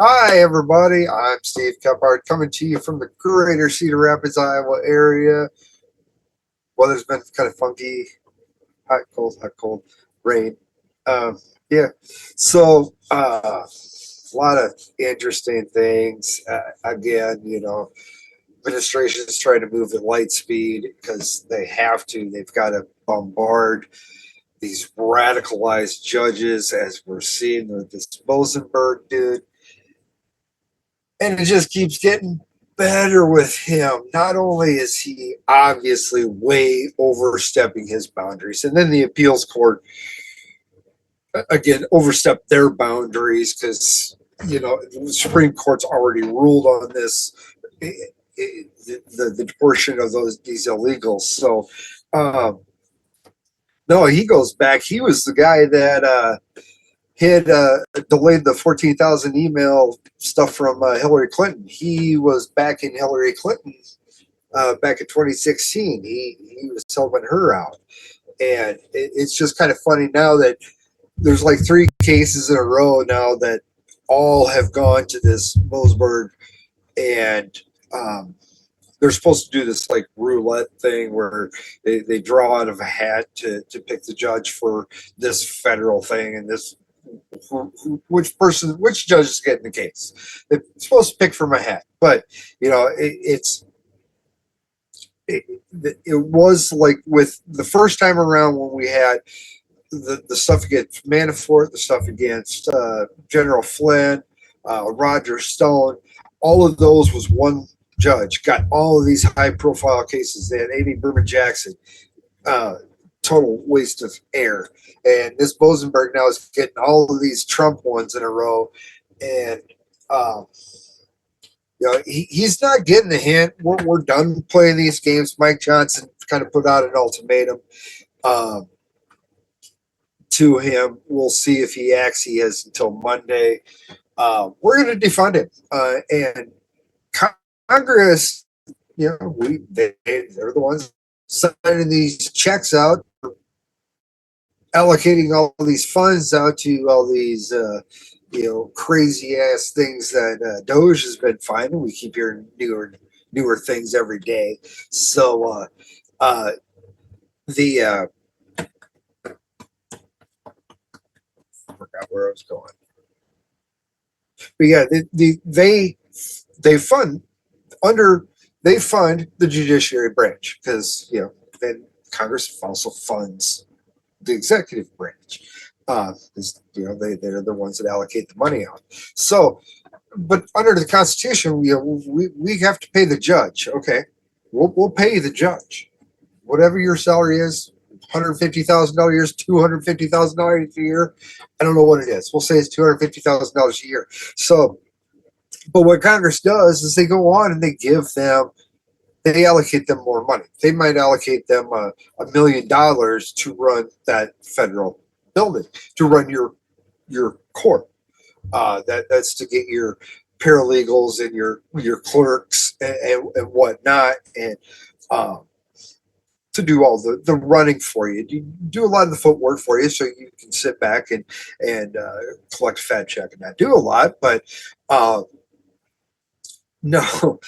Hi, everybody. I'm Steve Kephart coming to you from the greater Cedar Rapids, Iowa area. Weather's been kind of funky, hot, cold, rain. Um, yeah. So, a lot of interesting things. Again, administration's trying to move at light speed because they have to. They've got to bombard these radicalized judges, as we're seeing with this Bosenberg dude. And it just keeps getting better with him. Not only is he obviously way overstepping his boundaries, and then the appeals court again overstepped their boundaries because the Supreme Court's already ruled on this, the portion of these illegals. So no, he goes back. He was the guy that had delayed the 14,000 email stuff from Hillary Clinton. He was back in Hillary Clinton back in 2016. He was helping her out. And it's just kind of funny now that there's like three cases in a row now that all have gone to this Mosberg, and they're supposed to do this like roulette thing where they draw out of a hat to pick the judge for this federal thing, and this which judge is getting the case. They're supposed to pick from a hat, but it was like with the first time around when we had the stuff against Manafort, the stuff against General Flynn, Roger Stone. All of those was one judge got all of these high profile cases. They had Amy Berman Jackson. Total waste of air. And this Bosenberg now is getting all of these Trump ones in a row. And, he's not getting the hint. We're done playing these games. Mike Johnson kind of put out an ultimatum to him. We'll see if he acts. He has until Monday. We're going to defund him. And Congress, they're the ones signing these checks out, allocating all these funds out to all these crazy ass things that Doge has been finding. We keep hearing newer things every day. So the I forgot where I was going. But yeah, they fund the judiciary branch because then Congress also funds the executive branch because they're the ones that allocate the money out. So, but under the Constitution, we have to pay the judge. Okay, we'll pay the judge whatever your salary is. $150,000 a year, $250,000 a year. I don't know what it is. We'll say it's $250,000 a year. So, but what Congress does is they go on and they allocate them more money. They might allocate them $1 million to run that federal building, to run your court. That's to get your paralegals and your clerks and whatnot, and to do all the running for you. You do a lot of the footwork for you, so you can sit back and collect a fat check and not do a lot. But no.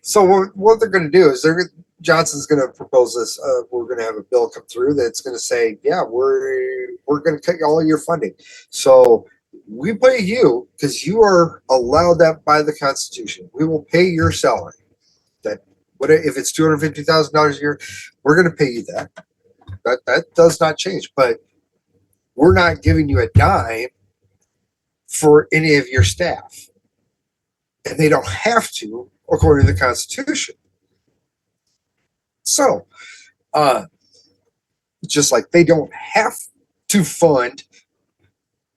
So what they're going to do is Johnson's going to propose this. We're going to have a bill come through that's going to say, yeah, we're going to take all of your funding. So we pay you because you are allowed that by the Constitution. We will pay your salary. That if it's $250,000 a year, we're going to pay you that. That does not change. But we're not giving you a dime for any of your staff, and they don't have to according to the Constitution. So, just like they don't have to fund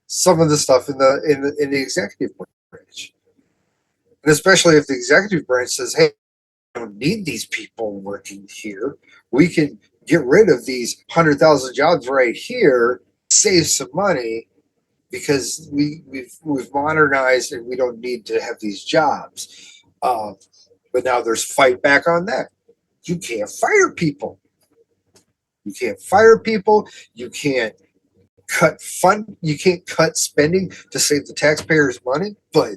some of the stuff in the executive branch, and especially if the executive branch says, "Hey, I don't need these people working here. We can get rid of these 100,000 jobs right here, save some money." Because we've modernized and we don't need to have these jobs. But now there's fight back on that. You can't fire people. You can't fire people. You can't you can't cut spending to save the taxpayers money, but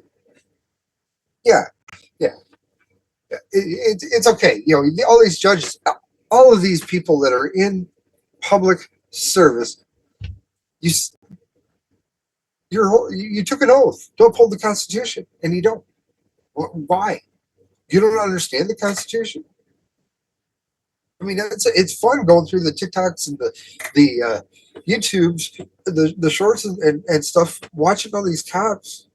yeah, yeah, it's okay. All these judges, all of these people that are in public service, you you took an oath to uphold the Constitution, and you don't. Why? You don't understand the Constitution? I mean, it's fun going through the TikToks and the YouTubes, the shorts and stuff, watching all these cops,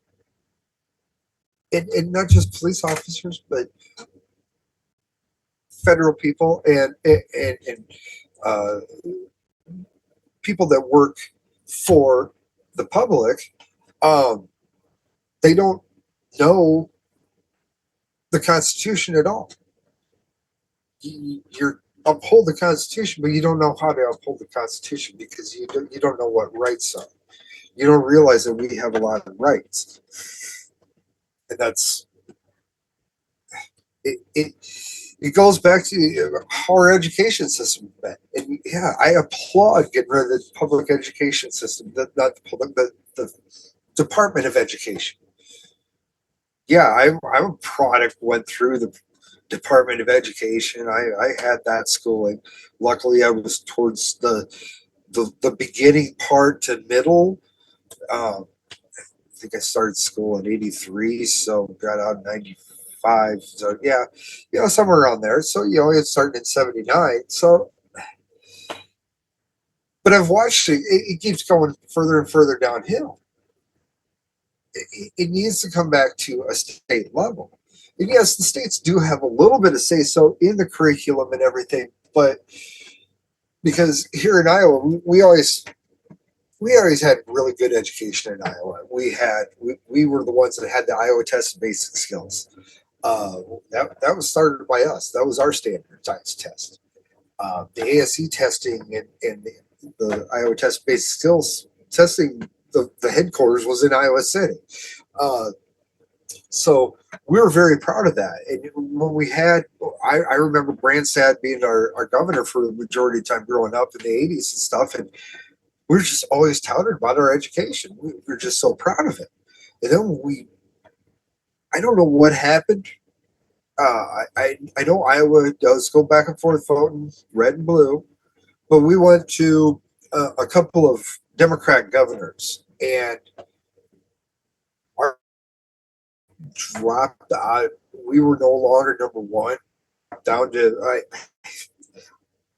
and not just police officers, but federal people and uh, people that work for the public. Um, they don't know the Constitution at all. You're uphold the Constitution, but you don't know how to uphold the Constitution because you don't know what rights are. You don't realize that we have a lot of rights, and that's it. It goes back to how our education system been. And yeah, I applaud getting rid of the public education system, not the public, the Department of Education. Yeah, I'm a product, went through the Department of Education. I had that schooling. Luckily, I was towards the beginning part to middle. I think I started school in '83, so got out in '95. So yeah, somewhere around there. So it started in '79. So, but I've watched it. It keeps going further and further downhill. It needs to come back to a state level. And yes, the states do have a little bit of say so in the curriculum and everything, but because here in Iowa, we always had really good education in Iowa. We were the ones that had the Iowa test of basic skills. That was started by us. That was our standardized test. The ASE testing and the Iowa test of basic skills testing, the headquarters was in Iowa City. Uh, so we were very proud of that. And when we had, I remember Branstad being our governor for the majority of the time growing up in the '80s and stuff. And we were just always touted about our education. We were just so proud of it. And then I don't know what happened. I know Iowa does go back and forth voting red and blue, but we went to a couple of Democrat governors and our dropped out. We were no longer number one, down to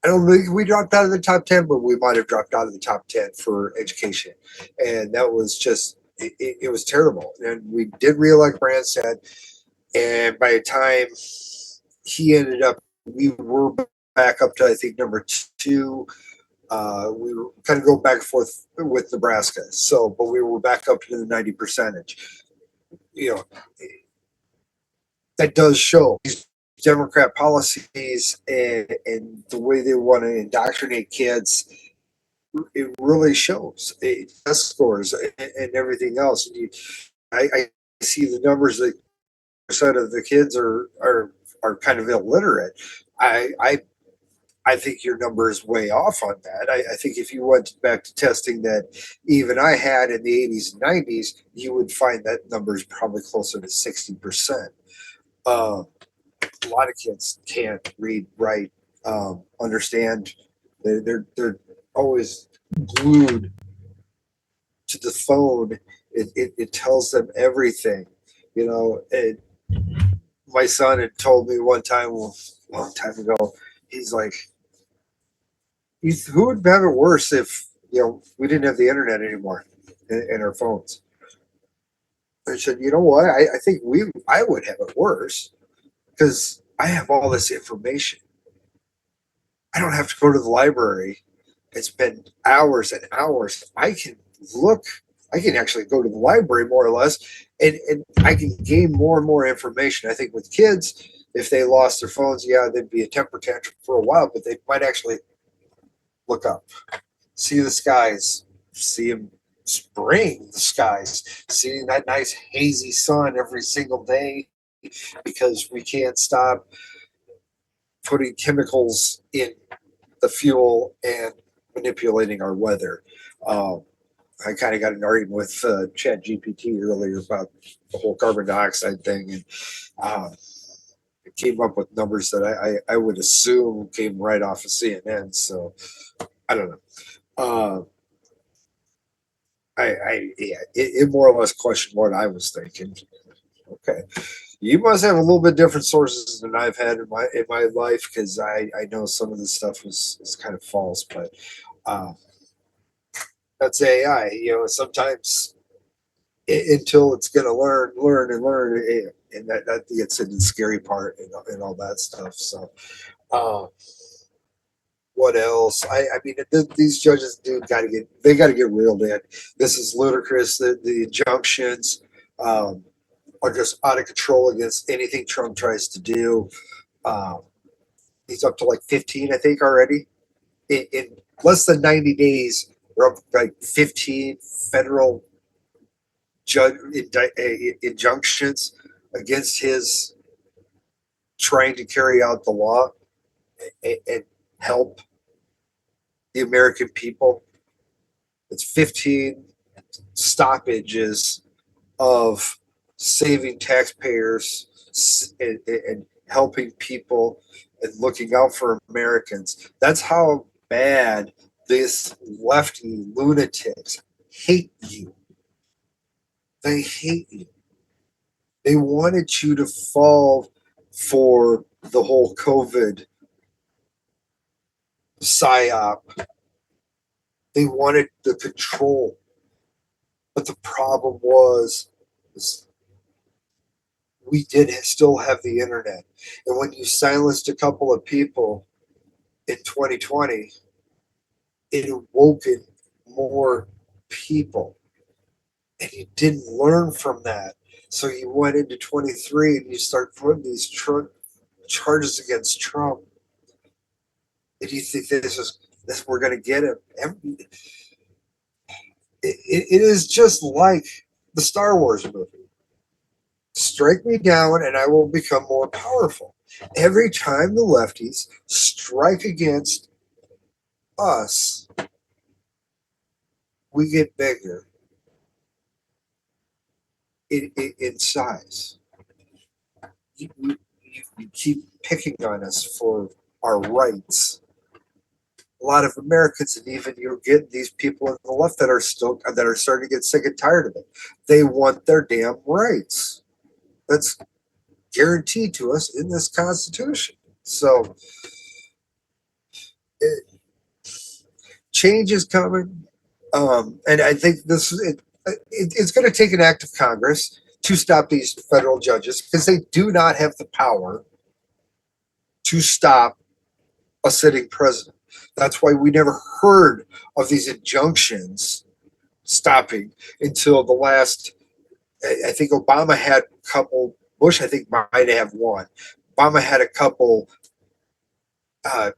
I don't think we dropped out of the top 10, but we might have dropped out of the top 10 for education. And that was just, it was terrible. And we did reelect Branstad. And by the time he ended up, we were back up to, I think, number two. We were kind of going back and forth with Nebraska. So, but we were back up to the 90 percentage. You know, that does show these Democrat policies and the way they want to indoctrinate kids. It really shows test scores and everything else. And I see the numbers that percent of the kids are kind of illiterate. I think your number is way off on that. I think if you went back to testing that even I had in the '80s and '90s, you would find that number is probably closer to 60%. A lot of kids can't read, write, understand. They're always glued to the phone. It tells them everything. My son had told me one time, well, a long time ago, he's like, who would have it worse if we didn't have the internet anymore in our phones? I said, you know what? I think I would have it worse because I have all this information. I don't have to go to the library and spend hours and hours. I can look. I can actually go to the library more or less, and I can gain more and more information. I think with kids, if they lost their phones, yeah, they'd be a temper tantrum for a while, but they might actually look up, see the skies, see them spraying the skies, seeing that nice hazy sun every single day because we can't stop putting chemicals in the fuel and manipulating our weather. I kind of got an argument with Chat GPT earlier about the whole carbon dioxide thing, and uh, it came up with numbers that I would assume came right off of CNN. So I don't know. Uh, yeah, it more or less questioned what I was thinking. Okay, you must have a little bit different sources than I've had in my life, because I know some of this stuff is kind of false, but uh, that's AI. Sometimes until it's going to learn, and that gets into the scary part and all that stuff. So, uh, what else? I mean, these judges, dude, got to get reeled in. This is ludicrous. The injunctions are just out of control against anything Trump tries to do. Um, he's up to like 15, I think, already. In less than 90 days, we're up to like 15 federal judge injunctions against his trying to carry out the law and help the American people. It's 15 stoppages of saving taxpayers and helping people and looking out for Americans. That's how bad these lefty lunatics hate you. They hate you. They wanted you to fall for the whole COVID psyop. They wanted the control. But the problem was we did still have the internet. And when you silenced a couple of people in 2020, it awoken more people. And you didn't learn from that. So you went into 23 and you start putting these charges against Trump. And you think this we're going to get him. It is just like the Star Wars movie. Strike me down and I will become more powerful. Every time the lefties strike against us, we get bigger in size. You keep picking on us for our rights. A lot of Americans, and even you're getting these people on the left that are starting to get sick and tired of it. They want their damn rights. That's guaranteed to us in this Constitution. So change is coming, and I think it's going to take an act of Congress to stop these federal judges, because they do not have the power to stop a sitting president. That's why we never heard of these injunctions stopping until the last. I think Obama had a couple. Bush, I think, might have one. Obama had a couple. Uh,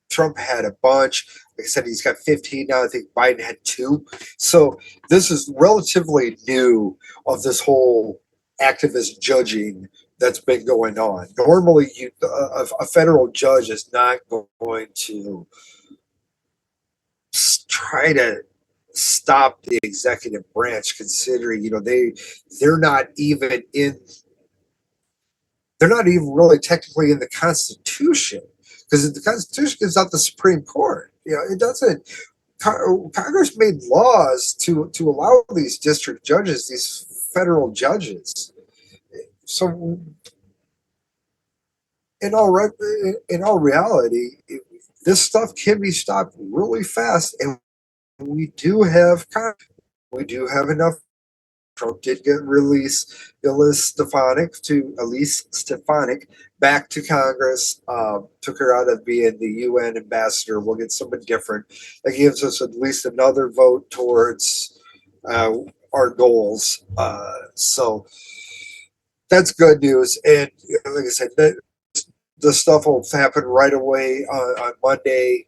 Trump had a bunch. Like I said, he's got 15 now. I think Biden had 2. So this is relatively new of this whole activist judging that's been going on. Normally, a federal judge is not going to try to stop the executive branch, considering they're not even in they're not even really technically in the Constitution, because the Constitution gives out the Supreme Court. It doesn't. Congress made laws to allow these district judges, these federal judges. So, in all reality, this stuff can be stopped really fast, and we do have enough. Trump did get Elise Stefanik back to Congress, took her out of being the UN ambassador. We'll get somebody different. That gives us at least another vote towards our goals. So that's good news. And like I said, the stuff will happen right away on Monday.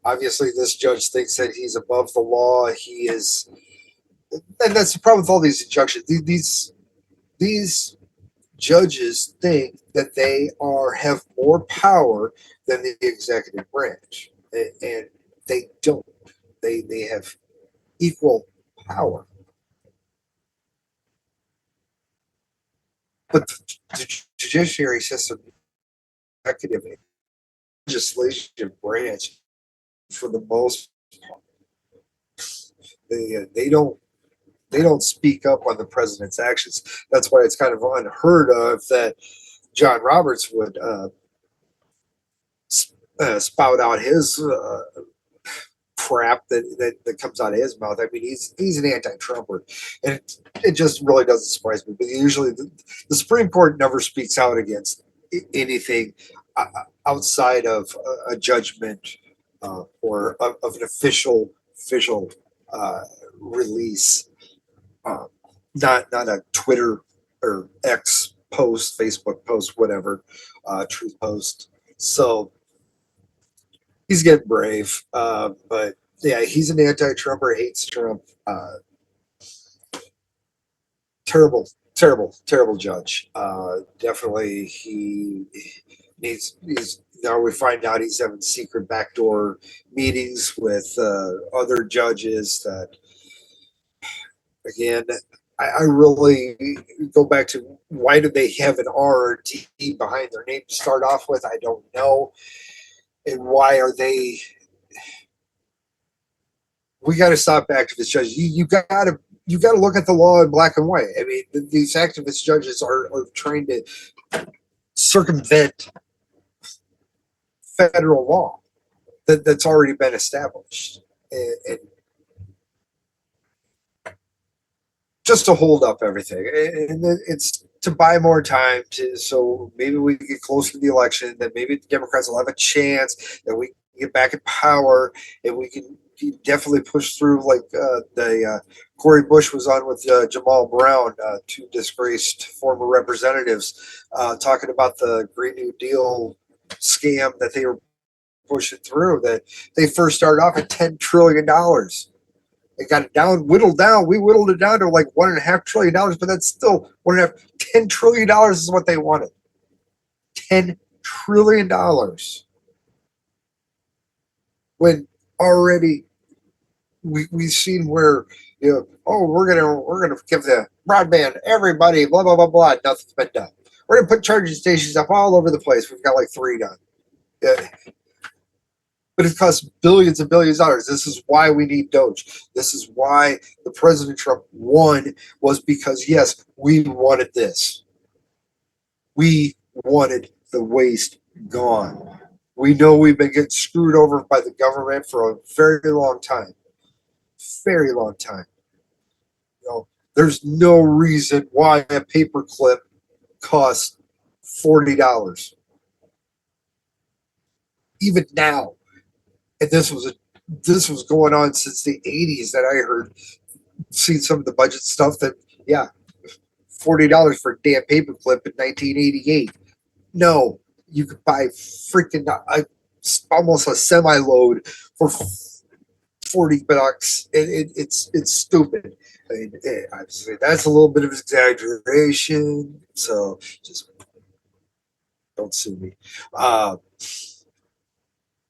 Obviously, this judge thinks that he's above the law. He is, and that's the problem with all these injunctions. These judges think that they have more power than the executive branch, and they don't. They have equal power. But the judiciary system, executive legislative branch, for the most part, they don't speak up on the president's actions. That's why it's kind of unheard of that John Roberts would spout out his crap that comes out of his mouth. I mean, he's an anti-Trumper, and it just really doesn't surprise me. But usually, the Supreme Court never speaks out against anything outside of a judgment or of an official release, uh, not a Twitter or X post, Facebook post, whatever, truth post. So he's getting brave, but yeah, he's an anti-Trumper, hates Trump. Terrible judge. Definitely, he needs. He's now we find out he's having secret backdoor meetings with other judges. That again, I really go back to why do they have an RRT behind their name to start off with? I don't know, and why are they? We got to stop activist judges. You got to look at the law in black and white. I mean, these activist judges are trying to circumvent federal law that's already been established, and just to hold up everything. And it's to buy more time to so maybe we get closer to the election, that maybe the Democrats will have a chance, that we can get back in power, and we can definitely push through like the Corey Bush was on with Jamal Brown, two disgraced former representatives, talking about the Green New Deal scam that they were pushing through. That they first started off at $10 trillion. It got it down, whittled down. We whittled it down to like $1.5 trillion, but that's still $10 trillion is what they wanted. $10 trillion. When already we've seen where we're gonna give the broadband everybody blah blah blah blah. Nothing's been done. We're gonna put charging stations up all over the place. We've got like 3 done. Yeah. But it costs billions and billions of dollars. This is why we need Doge. This is why the President Trump won, was because yes, we wanted this. We wanted the waste gone. We know we've been getting screwed over by the government for a very long time. Very long time. There's no reason why a paperclip costs $40. Even now. And this was going on since the 80s that I heard, seen some of the budget stuff that, yeah, $40 for a damn paperclip in 1988. No, you could buy freaking almost a semi load for $40. It's stupid. I mean, obviously that's a little bit of exaggeration. So just don't sue me.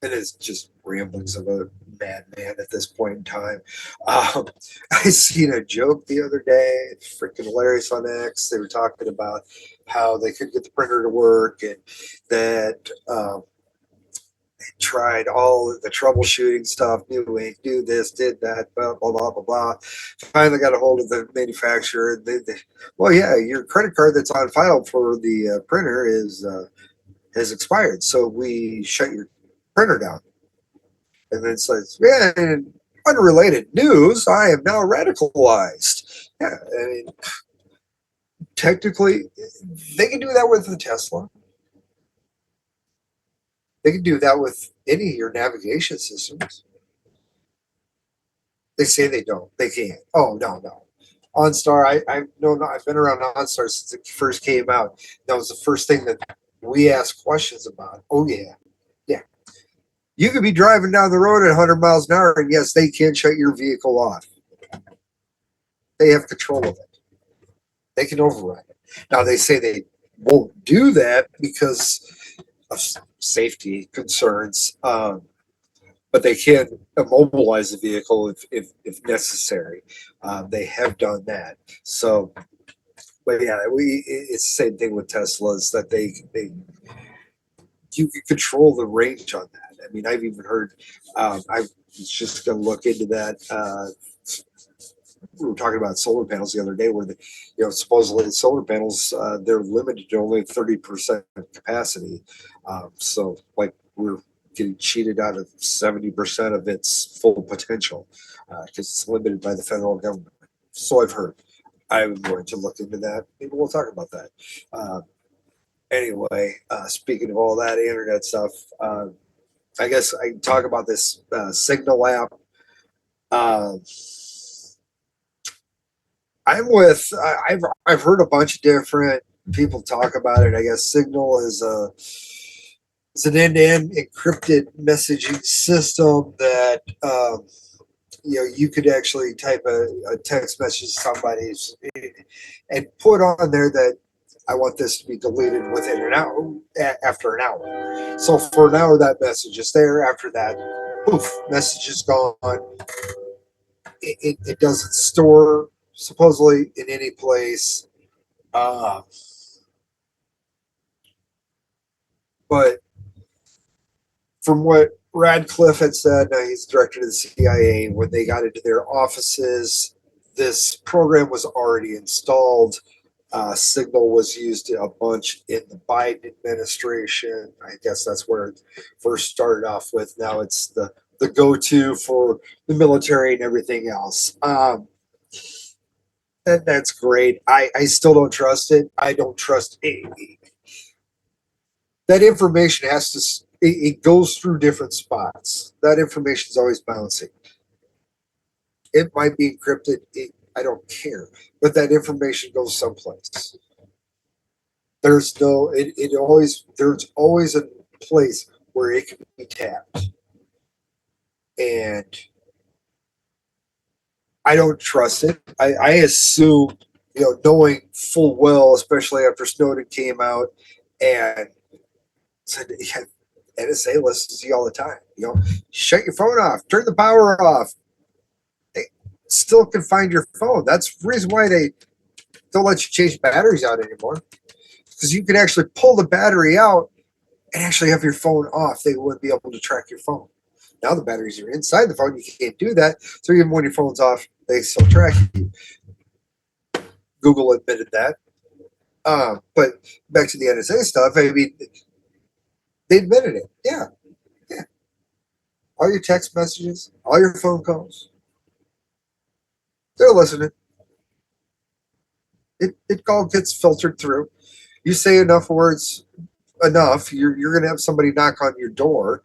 It is just ramblings of a madman at this point in time. I seen a joke the other day, freaking hilarious on X. They were talking about how they couldn't get the printer to work, and that they tried all the troubleshooting stuff, new ink, do this, did that, blah, blah, blah, blah, blah. Finally got a hold of the manufacturer. Well, yeah, your credit card that's on file for the printer has expired, so we shut your printer down. And then it says, yeah, in unrelated news, I am now radicalized. Yeah, I mean, technically, they can do that with the Tesla. They can do that with any of your navigation systems. They say they don't. They can't. Oh, no. OnStar, I've been around OnStar since it first came out. That was the first thing that we asked questions about. Oh, yeah. You could be driving down the road at 100 miles an hour, and yes, they can shut your vehicle off. They have control of it. They can override it. Now, they say they won't do that because of safety concerns. but they can immobilize the vehicle if necessary. They have done that. So, but yeah, it's the same thing with Teslas that they you can control the range on that. I mean, I've even heard. I was just going to look into that. We were talking about solar panels the other day, where supposedly the solar panels they're limited to only 30% capacity. So like we're getting cheated out of 70% of its full potential because it's limited by the federal government. So I've heard. I'm going to look into that. Maybe we'll talk about that. Anyway, speaking of all that internet stuff, I guess I can talk about this Signal app. Uh, I've heard a bunch of different people talk about it. I guess Signal is an end-to-end encrypted messaging system that you could actually type a text message to somebody and put on there that I want this to be deleted within an hour, after an hour. So for an hour, that message is there. After that, poof, message is gone. It doesn't store supposedly in any place. Uh, but from what Radcliffe had said, now he's director of the CIA, when they got into their offices, this program was already installed. Signal was used a bunch in the Biden administration. I guess that's where it first started off with. Now it's the go-to for the military and everything else. That's great. I still don't trust it. I don't trust it. That information has to, it goes through different spots. That information is always bouncing. It might be encrypted. I don't care. But that information goes someplace. There's no, there's always a place where it can be tapped. And I don't trust it. I assume, knowing full well, especially after Snowden came out and said, yeah, NSA listens to you all the time. Shut your phone off, turn the power off. They still can find your phone. That's the reason why they don't let you change batteries out anymore. Because you can actually pull the battery out and actually have your phone off. They wouldn't be able to track your phone. Now the batteries are inside the phone. You can't do that. So even when your phone's off, they still track you. Google admitted that. But back to the NSA stuff, I mean, they admitted it. Yeah. All your text messages, all your phone calls, they're listening. It all gets filtered through. You say enough words, you're going to have somebody knock on your door,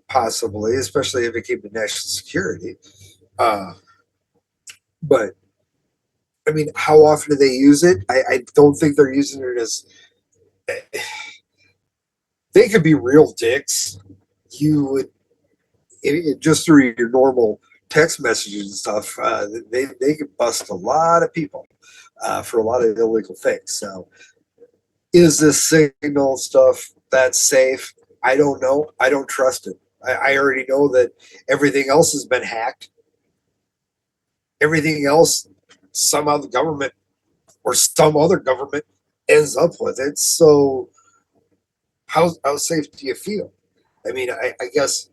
possibly, especially if it came to national security. But I mean, how often do they use it? I don't think they're using it as. They could be real dicks. You would just through your normal text messages and stuff. They could bust a lot of people for a lot of illegal things. So, is this Signal stuff that safe? I don't know. I don't trust it. I already know that everything else has been hacked. Everything else, somehow the government or some other government ends up with it. So how safe do you feel? I mean, I guess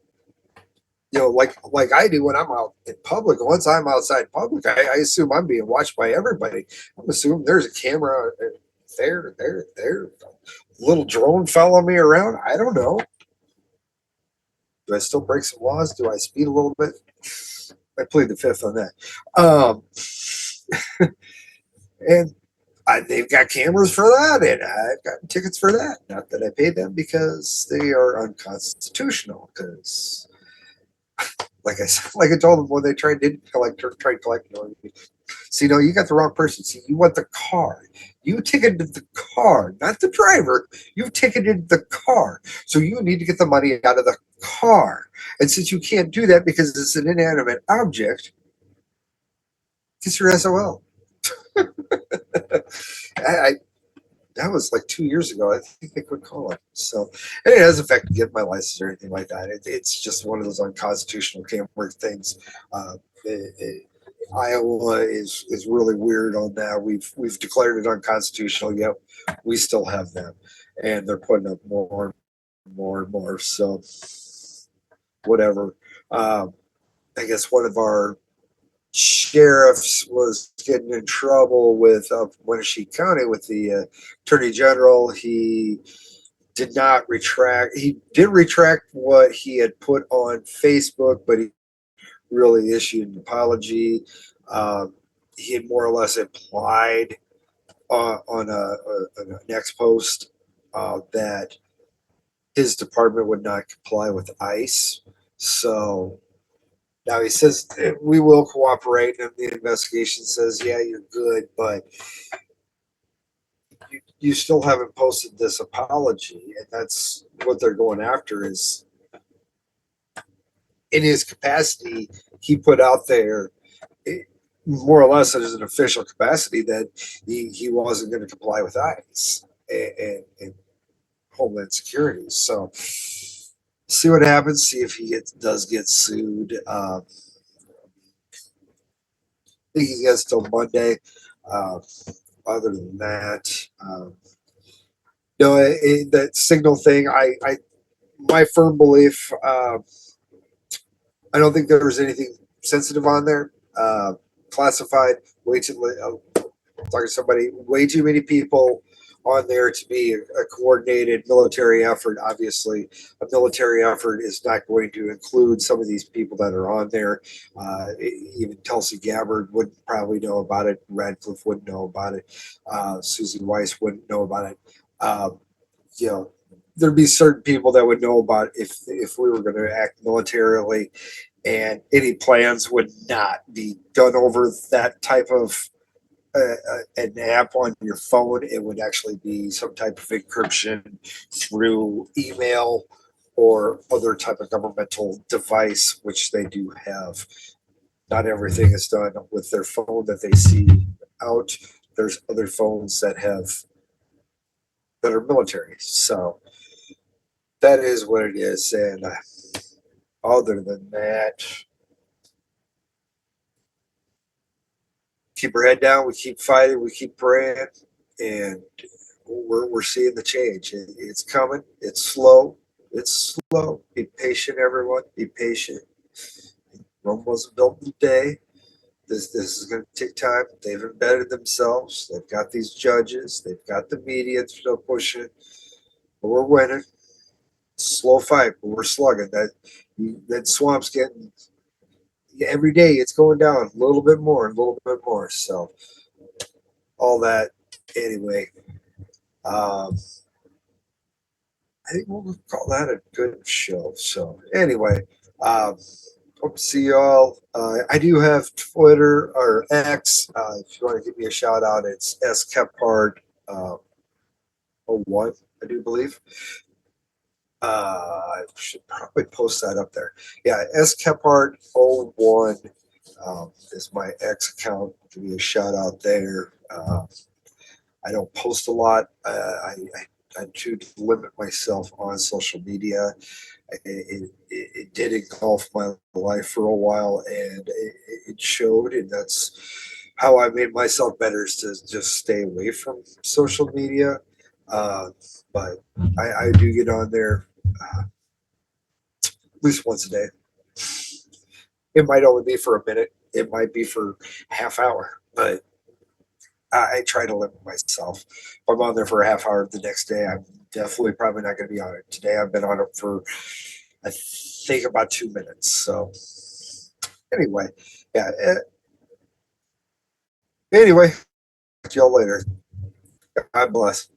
like I do when I'm out in public. Once I'm outside public, I assume I'm being watched by everybody. I'm assuming there's a camera there. Little drone follow me around. I don't know. Do I still break some laws? Do I speed a little bit? I plead the fifth on that. And they've got cameras for that, and I've gotten tickets for that. Not that I paid them because they are unconstitutional. Because, like I said, like I told them when they tried to collect, see, no, you got the wrong person. See, you want the car. You ticketed the car, not the driver. You ticketed the car. So you need to get the money out of the car. And since you can't do that because it's an inanimate object, kiss your SOL. I that was like 2 years ago. I think they quit calling. So, and it hasn't affected getting my license or anything like that. It's just one of those unconstitutional camera things. Uh, Iowa is really weird on that. We've declared it unconstitutional, yet we still have them, and they're putting up more and more and more. So, whatever. Um, I guess one of our sheriffs was getting in trouble with Wenatchee County with the attorney general. He did not retract. He did retract what he had put on Facebook, but he really issued an apology. Um, he had more or less implied on a next post that his department would not comply with ICE. So now he says we will cooperate, and the investigation says, yeah, you're good, but you still haven't posted this apology, and that's what they're going after. Is in his capacity, he put out there more or less as an official capacity that he wasn't going to comply with ICE and Homeland Security. So see what happens. See if he does get sued. I think he gets till Monday. Uh, other than that, that signal thing. My firm belief. I don't think there was anything sensitive on there. Classified. Way too. Talking to somebody. Way too many people on there to be a coordinated military effort. Obviously, a military effort is not going to include some of these people that are on there. Even Tulsi Gabbard wouldn't probably know about it. Radcliffe wouldn't know about it. Susie Weiss wouldn't know about it. You know, there'd be certain people that would know about if we were going to act militarily, and any plans would not be done over that type of an app on your phone. It would actually be some type of encryption through email or other type of governmental device, which they do have. Not everything is done with their phone that they see out. There's other phones that are military. So that is what it is. And other than that, keep our head down. We keep fighting. We keep praying, and we're seeing the change. It's coming. It's slow. It's slow. Be patient, everyone. Be patient. Rome wasn't built in a day. This is going to take time. They've embedded themselves. They've got these judges. They've got the media still pushing. But we're winning. Slow fight, but we're slugging. That swamp's getting every day. It's going down a little bit more, a little bit more. So all that anyway. Um, I think we'll call that a good show. So anyway, hope to see y'all. I do have Twitter or X. If you want to give me a shout out, it's Kephart 01, I do believe. I should probably post that up there. Yeah, Kephart 01 is my X account. Give me a shout out there. I don't post a lot. I do limit myself on social media. It did engulf my life for a while, and it showed, and that's how I made myself better, is to just stay away from social media. Uh, but I do get on there at least once a day. It might only be for a minute. It might be for half hour, but I try to limit myself. If I'm on there for a half hour the next day, I'm definitely probably not going to be on it. Today I've been on it for, I think, about 2 minutes. So anyway, yeah. Anyway, see y'all later. God bless.